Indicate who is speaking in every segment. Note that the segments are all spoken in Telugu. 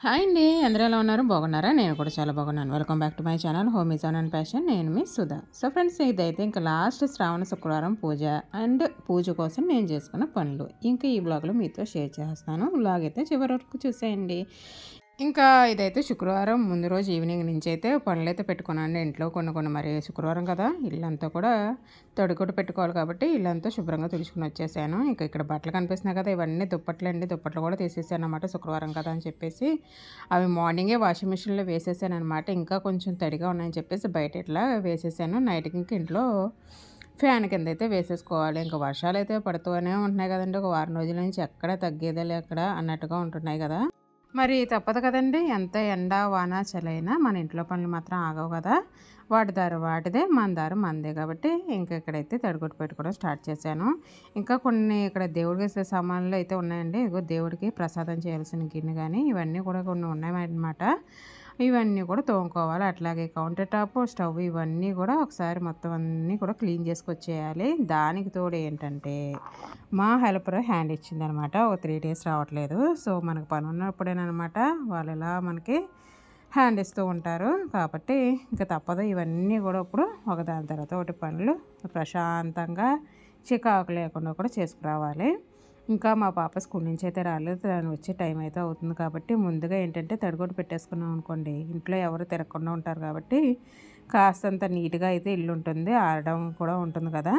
Speaker 1: హాయ్ అండి. అందరూ ఎలా ఉన్నారు? బాగున్నారా? నేను కూడా చాలా బాగున్నాను. Welcome back to my channel home is on and passion. నేను మీ సుధా. సో ఫ్రెండ్స్, ఇదైతే ఇంకా లాస్ట్ శ్రావణ శుక్రవారం పూజ అండ్ పూజ కోసం నేను చేసుకున్న పనులు ఇంకా ఈ బ్లాగ్లో మీతో షేర్ చేస్తాను. బ్లాగ్ అయితే చివరి వరకు చూసేయండి. ఇంకా ఇదైతే శుక్రవారం ముందు రోజు ఈవినింగ్ నుంచి అయితే పనులు అయితే పెట్టుకున్నాను ఇంట్లో కొన్ని మరి శుక్రవారం కదా, ఇల్లంతా కూడా తడికొట్టు పెట్టుకోవాలి కాబట్టి ఇల్లంతా శుభ్రంగా తుడుచుకుని వచ్చేసాను. ఇంకా ఇక్కడ బట్టలు కనిపిస్తున్నాయి కదా, ఇవన్నీ దుప్పట్లు అండి. దుప్పట్లు కూడా తీసేసాను అనమాట శుక్రవారం కదా అని చెప్పేసి. అవి మార్నింగే వాషింగ్ మిషన్లో వేసేసాను అనమాట. ఇంకా కొంచెం తడిగా ఉన్నాయని చెప్పేసి బయట ఇట్లా వేసేసాను. నైట్కి ఇంక ఇంట్లో ఫ్యాన్ కింద అయితే వేసేసుకోవాలి. ఇంకా వర్షాలు అయితే పడుతూనే ఉంటున్నాయి కదండి. ఒక వారం రోజుల నుంచి ఎక్కడ తగ్గేదే ఎక్కడ అన్నట్టుగా ఉంటున్నాయి కదా. మరి తప్పదు కదండి, ఎంత ఎండ వాన చలైనా మన ఇంట్లో పనులు మాత్రం ఆగవు కదా. వాటి దారి వాటిదే, మన దారి మనదే కాబట్టి ఇంకా ఇక్కడైతే తడిగొట్టు పెట్టుకోవడం స్టార్ట్ చేశాను. ఇంకా కొన్ని ఇక్కడ దేవుడికి వేసే సామాన్లు అయితే ఉన్నాయండి. ఇదిగో దేవుడికి ప్రసాదం చేయాల్సిన గిన్నె కానీ ఇవన్నీ కూడా కొన్ని ఉన్నాయన్నమాట. ఇవన్నీ కూడా తోముకోవాలి. అట్లాగే కౌంటర్ టాప్, స్టవ్ ఇవన్నీ కూడా ఒకసారి మొత్తం అన్నీ కూడా క్లీన్ చేసుకొచ్చేయాలి. దానికి తోడు ఏంటంటే మా హెల్పర్ హ్యాండ్ ఇచ్చిందనమాట. ఒక 3 days రావట్లేదు. సో మనకు పని ఉన్నప్పుడేనమాట వాళ్ళు ఇలా మనకి హ్యాండ్ ఇస్తూ ఉంటారు కాబట్టి ఇంకా తప్పదు. ఇవన్నీ కూడా ఇప్పుడు ఒకదాని తర్వాత ఒకటి పనులు ప్రశాంతంగా చికాకు లేకుండా కూడా చేసుకురావాలి. ఇంకా మా పాప స్కూల్ నుంచి అయితే రాలేదు. తను వచ్చే టైం అయితే అవుతుంది కాబట్టి ముందుగా ఏంటంటే తడిగొట్టు పెట్టేసుకున్నాం అనుకోండి, ఇంట్లో ఎవరు తిరగకుండా ఉంటారు కాబట్టి కాస్తంత నీట్గా అయితే ఇల్లు ఉంటుంది, ఆడడం కూడా ఉంటుంది కదా.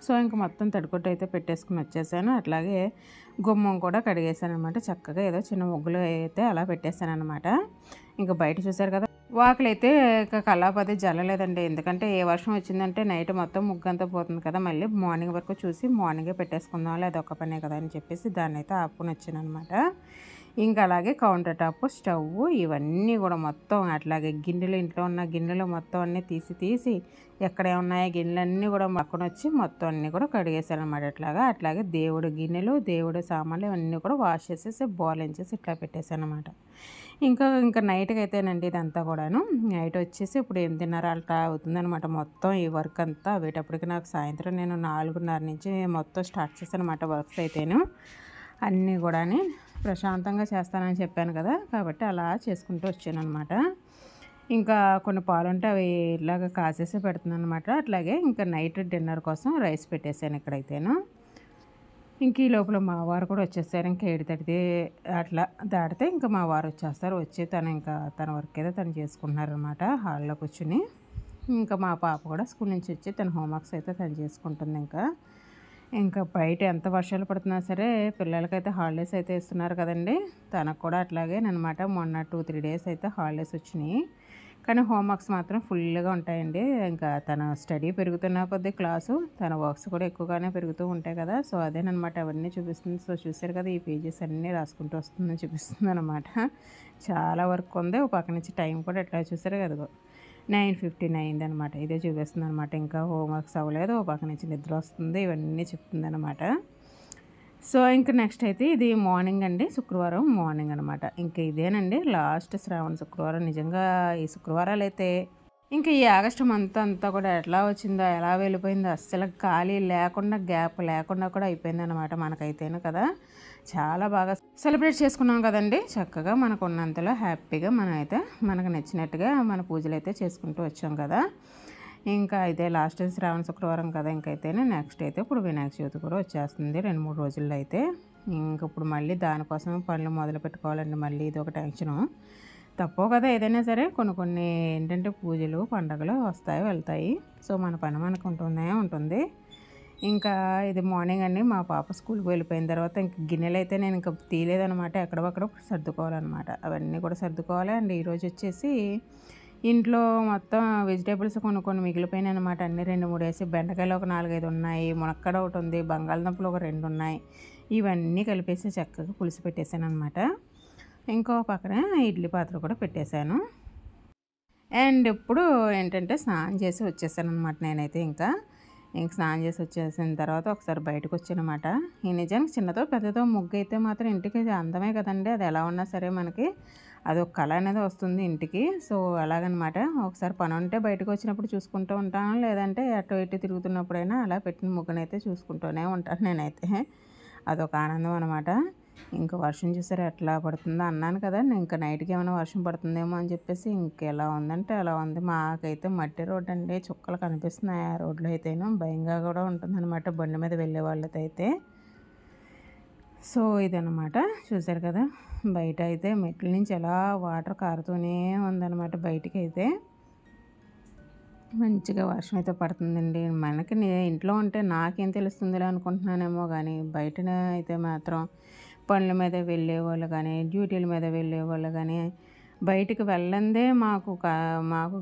Speaker 1: సో ఇంకా మొత్తం తడిగొట్టు అయితే పెట్టేసుకుని వచ్చేసాను. అట్లాగే గుమ్మం కూడా కడిగేసాను అనమాట. చక్కగా ఏదో చిన్న ముగ్గులు అయితే అలా పెట్టేశాను అనమాట. ఇంకా బయట చూసారు కదా, వాకిలి అయితే ఇక కల్లాపది జల్లలేదండి. ఎందుకంటే ఏ వర్షం వచ్చిందంటే నైట్ మొత్తం ముగ్గు అంతా పోతుంది కదా, మళ్ళీ మార్నింగ్ వరకు చూసి మార్నింగే పెట్టేసుకుందాం, అది ఒక్క పనే కదా అని చెప్పేసి దాన్ని అయితే ఆపుకొని వచ్చాను అనమాట. ఇంకా అలాగే కౌంటర్ టాప్, స్టవ్ ఇవన్నీ కూడా మొత్తం అట్లాగే గిన్నెలు, ఇంట్లో ఉన్న గిన్నెలు మొత్తం అన్నీ తీసి ఎక్కడ ఉన్నాయో గిన్నెలన్నీ కూడా పక్కన వచ్చి మొత్తం అన్నీ కూడా కడిగేసాను అనమాట. అట్లాగే దేవుడు గిన్నెలు, దేవుడు సామాన్లు ఇవన్నీ కూడా వాష్ చేసేసి బోర్లించేసి ఇట్లా పెట్టేశాను అనమాట. ఇంకా నైట్కి అయితేనండి ఇదంతా కూడాను. నైట్ వచ్చేసి ఇప్పుడు 8:30 అట్లా అవుతుందనమాట. మొత్తం ఈ వర్క్ అంతా అవేటప్పటికి నాకు సాయంత్రం నేను 4:30 నుంచి మొత్తం స్టార్ట్ చేశాను అనమాట. వర్క్స్ అయితేను అన్నీ కూడా ప్రశాంతంగా చేస్తానని చెప్పాను కదా, కాబట్టి అలా చేసుకుంటూ వచ్చాను అనమాట. ఇంకా కొన్ని పాలు ఉంటే అవి ఇలాగ కాసేసి పెడుతున్నాను అనమాట. అట్లాగే ఇంకా నైట్ డిన్నర్ కోసం రైస్ పెట్టేశాను ఇక్కడైతేను. ఇంక ఈ లోపల మా వారు కూడా వచ్చేసారు. ఇంకా 7:30 అట్లా దాటితే ఇంకా మా వారు వచ్చేస్తారు. వచ్చి తన వర్క్ ఏదో తను చేసుకుంటున్నారనమాట హాల్లో కూర్చుని. ఇంకా మా పాప కూడా స్కూల్ నుంచి వచ్చి తన హోంవర్క్స్ అయితే తను చేసుకుంటుంది. ఇంకా బయట ఎంత వర్షాలు పడుతున్నా సరే పిల్లలకైతే హాలిడేస్ అయితే ఇస్తున్నారు కదండి. తనకు కూడా అట్లాగే అనమాట. మొన్న 2-3 days అయితే హాలిడేస్ వచ్చినాయి. కానీ హోంవర్క్స్ మాత్రం ఫుల్గా ఉంటాయండి. ఇంకా తన స్టడీ పెరుగుతున్న కొద్దీ క్లాసు, తన వర్క్స్ కూడా ఎక్కువగానే పెరుగుతూ ఉంటాయి కదా. సో అదేనమాట అవన్నీ చూపిస్తుంది. సో చూసారు కదా, ఈ పేజెస్ అన్నీ రాసుకుంటూ వస్తుందని చూపిస్తుంది అనమాట. చాలా వర్క్ ఉంది. ఒక పక్క నుంచి టైం కూడా ఎట్లా చూసారు కదా, 9:15 అయిందనమాట. ఇదే చూపిస్తుంది అనమాట. ఇంకా హోంవర్క్స్ అవ్వలేదు, ఒక పక్క నుంచి నిద్ర వస్తుంది, ఇవన్నీ చెప్తుంది అనమాట. సో ఇంకా నెక్స్ట్ అయితే ఇది మార్నింగ్ అండి, శుక్రవారం మార్నింగ్ అనమాట. ఇంకా ఇదేనండి లాస్ట్ శ్రావణ శుక్రవారం. నిజంగా ఈ శుక్రవారాలు అయితే ఇంకా ఈ ఆగస్టు మంత్ అంతా కూడా ఎట్లా వచ్చిందో ఎలా వెళ్ళిపోయిందో అస్సలు ఖాళీ లేకుండా గ్యాప్ లేకుండా కూడా అయిపోయింది అనమాట మనకైతేను కదా. చాలా బాగా సెలబ్రేట్ చేసుకున్నాం కదండి. చక్కగా మనకు ఉన్నంతలో హ్యాపీగా మనకు నచ్చినట్టుగా మన పూజలు అయితే చేసుకుంటూ వచ్చాం కదా. ఇంకా అయితే లాస్ట్ శ్రావణ శుక్రవారం కదా. ఇంకైతేనే నెక్స్ట్ అయితే ఇప్పుడు వినాయక చవితి కూడా వచ్చేస్తుంది 2-3 రోజుల్లో అయితే. ఇంక ఇప్పుడు మళ్ళీ దానికోసం పనులు మొదలు పెట్టుకోవాలండి. మళ్ళీ ఇది ఒక టెన్షను. తప్పవు కదా, ఏదైనా సరే కొన్ని ఏంటంటే పూజలు పండగలు వస్తాయి వెళ్తాయి. సో మన పని మనకు ఉంటుంది. ఇంకా ఇది మార్నింగ్ అండి. మా పాప స్కూల్కి వెళ్ళిపోయిన తర్వాత ఇంక గిన్నెలు అయితే నేను ఇంకా తీయలేదనమాట. ఎక్కడొక్కడ సర్దుకోవాలన్నమాట. అవన్నీ కూడా సర్దుకోవాలి. అండ్ ఈరోజు వచ్చేసి ఇంట్లో మొత్తం వెజిటేబుల్స్ కొన్ని మిగిలిపోయినాయి అనమాట. అన్నీ 2-3 వేసి, బెండకాయలు ఒక 4-5 ఉన్నాయి, మునక్కాడ ఒకటి ఉంది, బంగాళదుంపలు ఒక 2 ఉన్నాయి. ఇవన్నీ కలిపేసి చక్కగా పులుసు పెట్టేశాను అనమాట. ఇంకో పక్కన ఇడ్లీ పాత్ర కూడా పెట్టేశాను. అండ్ ఇప్పుడు ఏంటంటే స్నానం చేసి వచ్చేసాను అనమాట. నేనైతే ఇంక స్నానం చేసి వచ్చేసిన తర్వాత ఒకసారి బయటకు వచ్చానమాట. ఈ నిజానికి చిన్నదో పెద్దదో ముగ్గు అయితే మాత్రం ఇంటికి అందమే కదండి. అది ఎలా ఉన్నా సరే మనకి అదొక కళ అనేది వస్తుంది ఇంటికి. సో అలాగనమాట. ఒకసారి పని ఉంటే బయటకు వచ్చినప్పుడు చూసుకుంటూ ఉంటాను, లేదంటే అటు ఇటు తిరుగుతున్నప్పుడైనా అలా పెట్టిన ముగ్గునైతే చూసుకుంటూనే ఉంటాను నేనైతే. అదొక ఆనందం అనమాట. ఇంకా వర్షం చూసారా ఎట్లా పడుతుందో అన్నాను కదా, ఇంకా నైట్కి ఏమైనా వర్షం పడుతుందేమో అని చెప్పేసి ఇంకెలా ఉందంటే అలా ఉంది. మాకైతే మట్టి రోడ్ అండి, చుక్కలు కనిపిస్తున్నాయి ఆ రోడ్లో అయితేను. భయంగా కూడా ఉంటుందన్నమాట బండి మీద వెళ్ళే వాళ్ళతో అయితే. సో ఇదనమాట చూసారు కదా, బయట అయితే మెట్ల నుంచి ఎలా వాటర్ కారుతూనే ఉందన్నమాట. బయటికి అయితే మంచిగా వర్షం అయితే పడుతుందండి. మనకి ఇంట్లో ఉంటే నాకేం తెలుస్తుందిలే అనుకుంటున్నానేమో కానీ, బయటన అయితే మాత్రం పనుల మీద వెళ్ళేవాళ్ళు కానీ, డ్యూటీల మీద వెళ్ళేవాళ్ళు కానీ, బయటికి వెళ్ళందే మాకు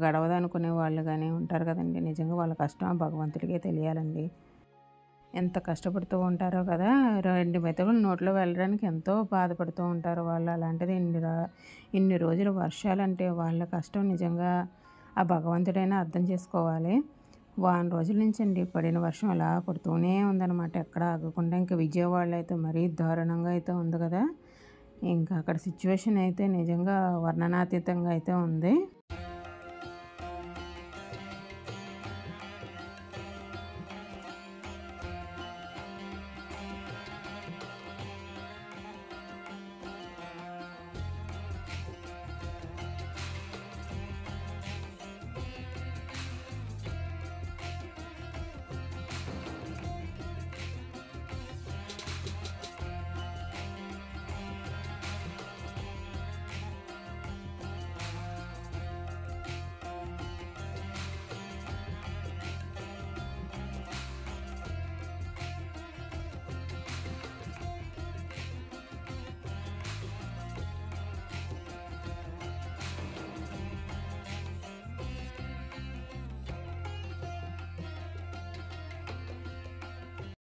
Speaker 1: గడవదు అనుకునే వాళ్ళు కానీ ఉంటారు కదండి. నిజంగా వాళ్ళ కష్టం ఆ భగవంతుడికే తెలియాలండి. ఎంత కష్టపడుతూ ఉంటారో కదా, 2 మెతుకులు నోట్లో వెళ్ళడానికి ఎంతో బాధపడుతూ ఉంటారు వాళ్ళు. అలాంటిది ఇన్ని రోజులు వర్షాలంటే వాళ్ళ కష్టం నిజంగా ఆ భగవంతుడైనా అర్థం చేసుకోవాలి. వారం రోజుల నుంచి అండి పడిన వర్షం అలా పడుతూనే ఉందన్నమాట, ఎక్కడ ఆగకుండా. ఇంకా విజయవాడలో అయితే మరీ దారుణంగా అయితే ఉంది కదా, ఇంకా అక్కడ సిచ్యువేషన్ అయితే నిజంగా వర్ణనాతీతంగా అయితే ఉంది.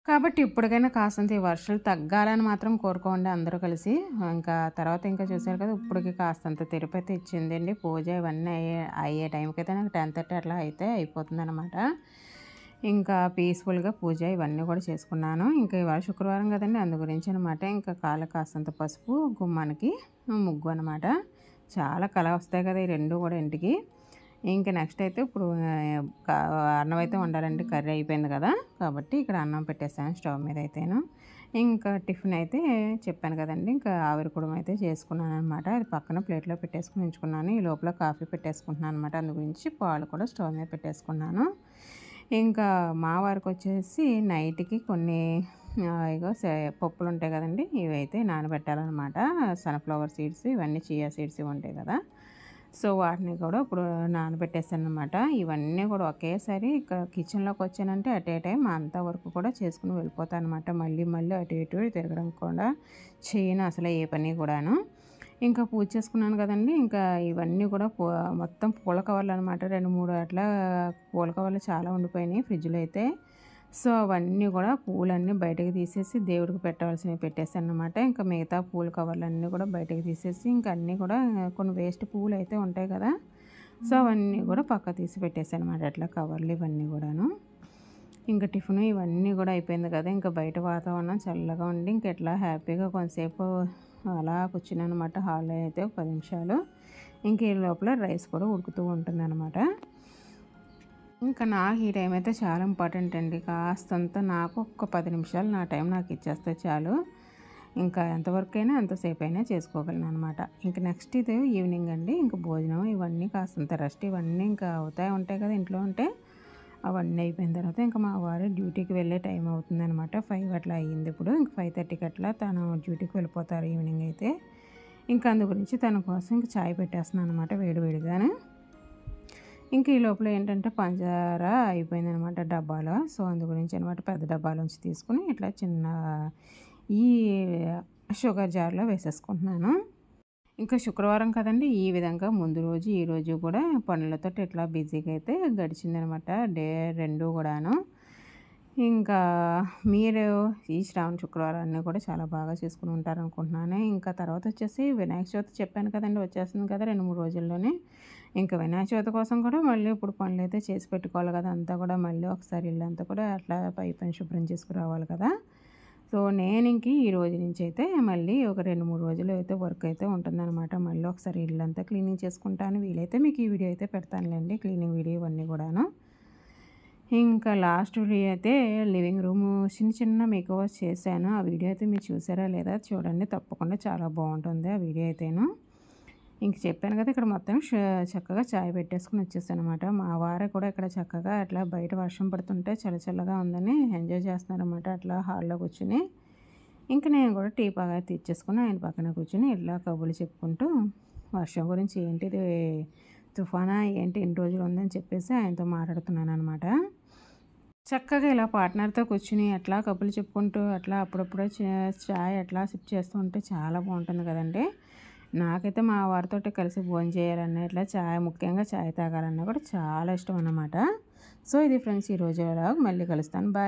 Speaker 1: కాబట్టి ఇప్పటికైనా కాస్తంత ఈ వర్షాలు తగ్గాలని మాత్రం కోరుకోండి అందరూ కలిసి. ఇంకా తర్వాత ఇంకా చూసారు కదా, ఇప్పటికి కాస్తంత తిరుపతి ఇచ్చిందండి. పూజ ఇవన్నీ అయ్యే టైంకైతే నాకు 10:30 అట్లా అయితే అయిపోతుందన్నమాట. ఇంకా పీస్ఫుల్గా పూజ ఇవన్నీ కూడా చేసుకున్నాను. ఇంకా ఇవాళ శుక్రవారం కదండి, అందు గురించి అనమాట. ఇంకా కాళ్ళకి కాస్తంత పసుపు, గుమ్మానికి ముగ్గు అనమాట. చాలా కళ వస్తాయి కదా ఈ రెండు కూడా ఇంటికి. ఇంక నెక్స్ట్ అయితే ఇప్పుడు అన్నం అయితే వండాలండి, కర్రీ అయిపోయింది కదా, కాబట్టి ఇక్కడ అన్నం పెట్టేసాను స్టవ్ మీద అయితేను. ఇంకా టిఫిన్ అయితే చెప్పాను కదండి, ఇంకా ఆవిరి కుడుము అయితే చేసుకున్నాను అనమాట. అది పక్కన ప్లేట్లో పెట్టేసుకుని ఉంచుకున్నాను. ఈ లోపల కాఫీ పెట్టేసుకుంటున్నాను అనమాట. అందు గురించి పాలు కూడా స్టవ్ మీద పెట్టేసుకున్నాను. ఇంకా మా వారికి వచ్చేసి నైట్కి కొన్ని ఇగో పప్పులు ఉంటాయి కదండి, ఇవైతే నానబెట్టాలన్నమాట. సన్ఫ్లవర్ సీడ్స్ ఇవన్నీ, చియా సీడ్స్ ఇవి ఉంటాయి కదా, సో వాటిని కూడా ఇప్పుడు నానబెట్టేసాను అనమాట. ఇవన్నీ కూడా ఒకేసారి కిచెన్లోకి వచ్చానంటే అట్ ఏ టైం అంతా వరకు కూడా చేసుకుని వెళ్ళిపోతాను అనమాట. మళ్ళీ మళ్ళీ అటు ఇటు తిరగడం కూడా చేయను అసలు ఏ పని కూడాను. ఇంకా పూజ చేసుకున్నాను కదండి, ఇంకా ఇవన్నీ కూడా మొత్తం పూల కవర్లు అనమాట. 2-3 అట్లా పూల కవర్లు చాలా ఉండిపోయినాయి ఫ్రిడ్జ్లో అయితే. సో అవన్నీ కూడా పూలన్నీ బయటకు తీసేసి దేవుడికి పెట్టాల్సినవి పెట్టేసాను అనమాట. ఇంకా మిగతా పూల కవర్లన్నీ కూడా బయటకు తీసేసి, ఇంకా అన్నీ కూడా కొన్ని వేస్ట్ పువ్వులు అయితే ఉంటాయి కదా, సో అవన్నీ కూడా పక్క తీసి పెట్టేసాను అనమాట. అట్లా కవర్లు ఇవన్నీ కూడాను. ఇంకా టిఫిన్ ఇవన్నీ కూడా అయిపోయింది కదా, ఇంకా బయట వాతావరణం చల్లగా ఉండి ఇంక ఎట్లా హ్యాపీగా కొంతసేపు అలా కూర్చున్నాను అనమాట హాల్లో అయితే 10 నిమిషాలు. ఇంక ఈ లోపల రైస్ కూడా ఉడుకుతూ ఉంటుంది అనమాట. ఇంకా నాకు ఈ టైం అయితే చాలా ఇంపార్టెంట్ అండి. కాస్తంత నాకు ఒక 10 నిమిషాలు నా టైం నాకు ఇచ్చేస్తే చాలు, ఇంకా ఎంతవరకు అయినా ఎంతసేపు అయినా చేసుకోగలను అనమాట. ఇంకా నెక్స్ట్ ఇది ఈవినింగ్ అండి, ఇంకా భోజనం ఇవన్నీ కాస్తంత రెస్ట్ ఇవన్నీ ఇంకా ఉంటాయి కదా ఇంట్లో ఉంటే, అవన్నీ అయిపోయిన తర్వాత ఇంకా మా వారు డ్యూటీకి వెళ్ళే టైం అవుతుంది అనమాట. 5 అట్లా అయ్యింది ఇప్పుడు. ఇంక 5:30కి అట్లా తను డ్యూటీకి వెళ్ళిపోతారు ఈవినింగ్ అయితే. ఇంకా అందు గురించి తన కోసం ఇంక చాయ్ పెట్టేస్తున్నాను అనమాట వేడివేడిగానే. ఇంక ఈ లోపల ఏంటంటే పంచదార అయిపోయిందనమాట డబ్బాలో, సో అందు గురించి అనమాట పెద్ద డబ్బాలోంచి తీసుకుని ఇట్లా చిన్న ఈ షుగర్ జార్లో వేసేసుకుంటున్నాను. ఇంకా శుక్రవారం కదండి, ఈ విధంగా ముందు రోజు ఈ రోజు కూడా పనులతో ఇట్లా బిజీగా అయితే గడిచిందనమాట డే 2 కూడాను. ఇంకా మీరు ఈ శ్రావణ శుక్రవారాన్ని కూడా చాలా బాగా చేసుకుని ఉంటారనుకుంటున్నాను. ఇంకా తర్వాత వచ్చేసి వినాయక చవితి చెప్పాను కదండి, వచ్చేస్తుంది కదా 2-3 రోజుల్లోనే. ఇంకా వినాయక చవితి కోసం కూడా మళ్ళీ ఇప్పుడు పనులు అయితే చేసి పెట్టుకోవాలి కదా, అంతా కూడా మళ్ళీ ఒకసారి ఇల్లంతా కూడా అట్లా పైపైన శుభ్రం చేసుకురావాలి కదా. సో నేను ఇంక ఈ రోజు నుంచి అయితే మళ్ళీ ఒక 2-3 రోజులు అయితే వర్క్ అయితే ఉంటుందన్నమాట. మళ్ళీ ఒకసారి ఇల్లంతా క్లీనింగ్ చేసుకుంటాను. వీలైతే మీకు ఈ వీడియో అయితే పెడతానులేండి, క్లీనింగ్ వీడియో ఇవన్నీ కూడాను. ఇంకా లాస్ట్ వీడియో అయితే లివింగ్ రూమ్ చిన్న చిన్న మేకోవర్స్ చేశాను. ఆ వీడియో అయితే మీరు చూసారా లేదా చూడండి, తప్పకుండా చాలా బాగుంటుంది ఆ వీడియో అయితేను. ఇంక చెప్పాను కదా, ఇక్కడ మొత్తం చక్కగా చాయ్ పెట్టేసుకుని వచ్చేసాను అనమాట. మా వారు కూడా ఇక్కడ చక్కగా అట్లా బయట వర్షం పడుతుంటే చల్లగా ఉందని ఎంజాయ్ చేస్తున్నారన్నమాట అట్లా హాల్లో కూర్చుని. ఇంక నేను కూడా టీ బాగా తెచ్చేసుకుని ఆయన పక్కన కూర్చుని ఇలా కబుర్లు చెప్పుకుంటూ వర్షం గురించి ఏంటిది తుఫానా ఏంటి ఎన్ని రోజులు ఉందని చెప్పేసి ఆయనతో మాట్లాడుతున్నాను అనమాట. చక్కగా ఇలా పార్ట్నర్తో కూర్చుని అట్లా కబుర్లు చెప్పుకుంటూ అట్లా అప్పుడప్పుడు చాయ్ అట్లా సిప్ చేస్తూ ఉంటే చాలా బాగుంటుంది కదండి. నాకైతే మా వారితో కలిసి భోజనం చేయాలన్నా ఇట్లా చాయ్, ముఖ్యంగా చాయ్ తాగాలన్నా కూడా చాలా ఇష్టం అన్నమాట. సో ఇది ఫ్రెండ్స్ ఈరోజు మళ్ళీ కలుస్తాను. బాయ్.